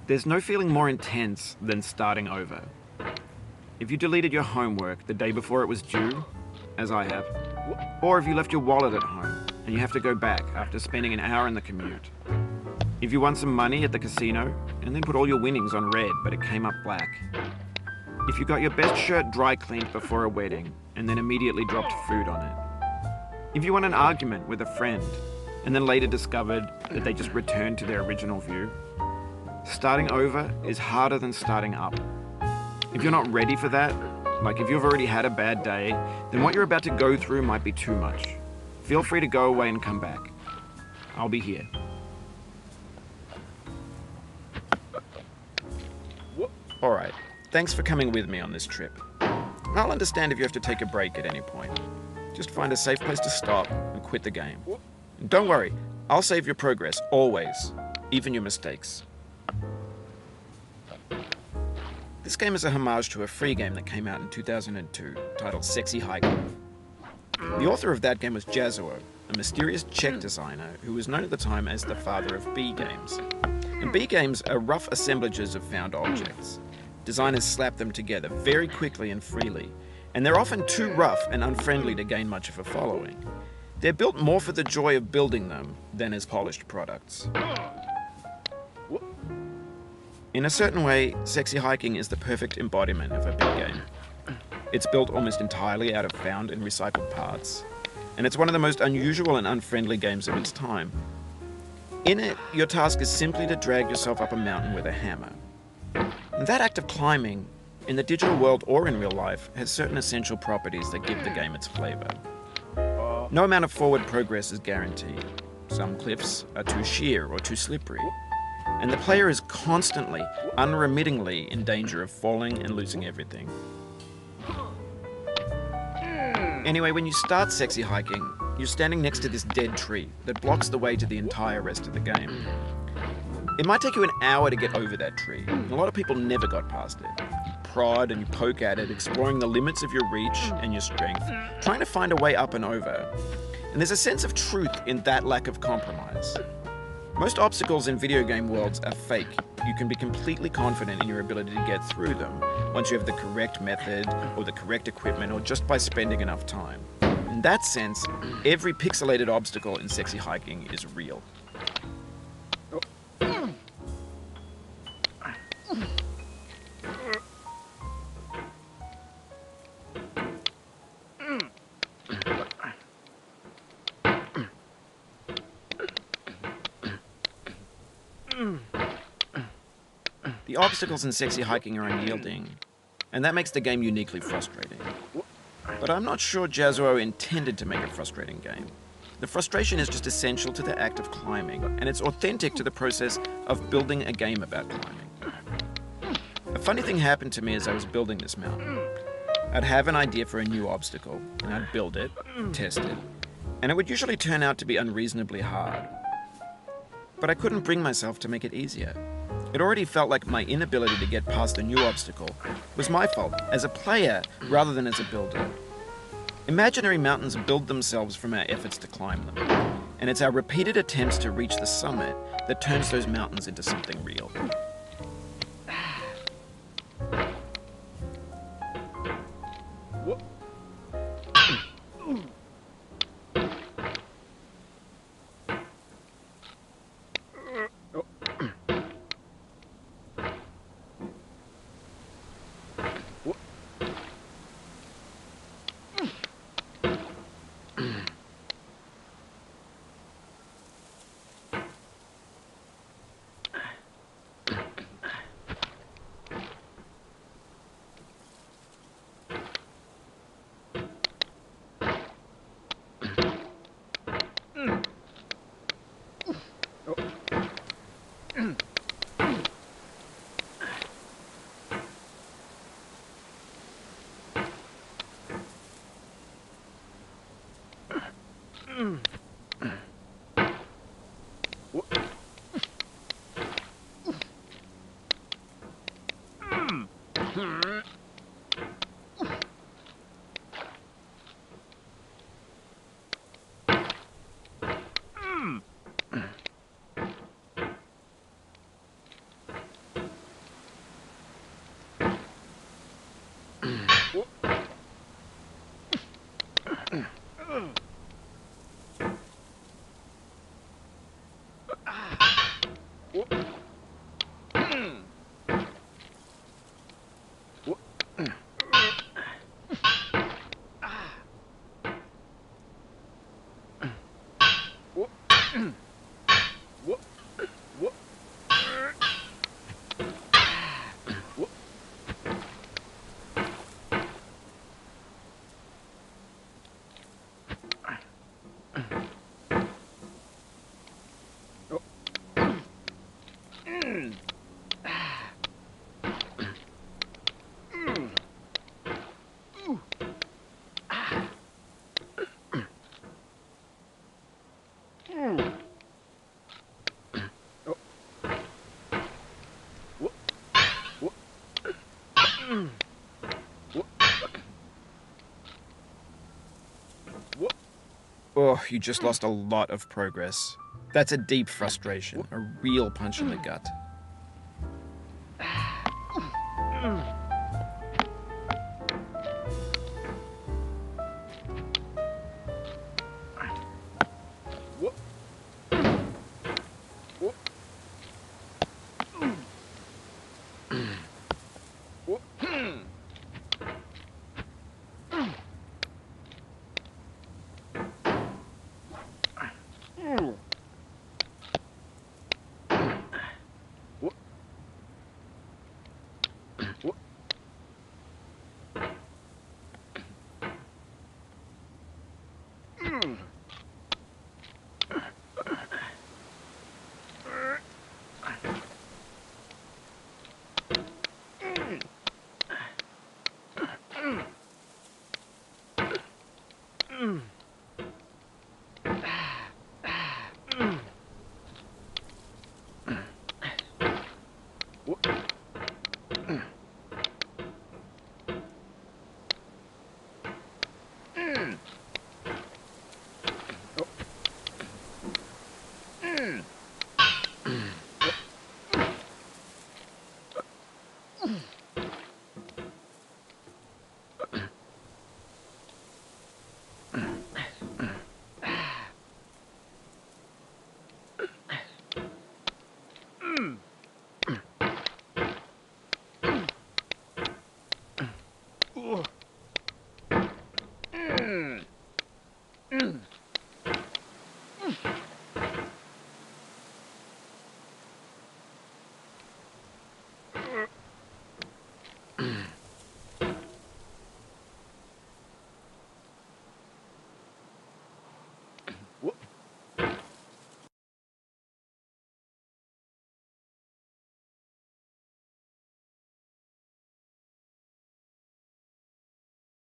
There's no feeling more intense than starting over. If you deleted your homework the day before it was due, as I have, or if you left your wallet at home and you have to go back after spending an hour in the commute. If you won some money at the casino and then put all your winnings on red but it came up black. If you got your best shirt dry cleaned before a wedding and then immediately dropped food on it. If you won an argument with a friend and then later discovered that they just returned to their original view. Starting over is harder than starting up. If you're not ready for that, like if you've already had a bad day, then what you're about to go through might be too much. Feel free to go away and come back. I'll be here. Alright, thanks for coming with me on this trip. I'll understand if you have to take a break at any point. Just find a safe place to stop and quit the game. And don't worry, I'll save your progress, always, even your mistakes. This game is a homage to a free game that came out in 2002, titled Sexy Hiking. The author of that game was Jazuo, a mysterious Czech designer who was known at the time as the father of B games. And B games are rough assemblages of found objects. Designers slap them together very quickly and freely, and they're often too rough and unfriendly to gain much of a following. They're built more for the joy of building them than as polished products. In a certain way, Sexy Hiking is the perfect embodiment of a big game. It's built almost entirely out of found and recycled parts, and it's one of the most unusual and unfriendly games of its time. In it, your task is simply to drag yourself up a mountain with a hammer. And that act of climbing, in the digital world or in real life, has certain essential properties that give the game its flavor. No amount of forward progress is guaranteed. Some cliffs are too sheer or too slippery, and the player is constantly, unremittingly in danger of falling and losing everything. Anyway, when you start Sexy Hiking, you're standing next to this dead tree that blocks the way to the entire rest of the game. It might take you an hour to get over that tree, and a lot of people never got past it. You prod and you poke at it, exploring the limits of your reach and your strength, trying to find a way up and over. And there's a sense of truth in that lack of compromise. Most obstacles in video game worlds are fake. You can be completely confident in your ability to get through them once you have the correct method or the correct equipment or just by spending enough time. In that sense, every pixelated obstacle in Sexy Hiking is real. The obstacles in Sexy Hiking are unyielding, and that makes the game uniquely frustrating. But I'm not sure Jazuo intended to make a frustrating game. The frustration is just essential to the act of climbing, and it's authentic to the process of building a game about climbing. A funny thing happened to me as I was building this mountain. I'd have an idea for a new obstacle, and I'd build it, test it, and it would usually turn out to be unreasonably hard. But I couldn't bring myself to make it easier. It already felt like my inability to get past the new obstacle was my fault as a player rather than as a builder. Imaginary mountains build themselves from our efforts to climb them, and it's our repeated attempts to reach the summit that turns those mountains into something real. Oh, you just lost a lot of progress. That's a deep frustration, a real punch in the gut.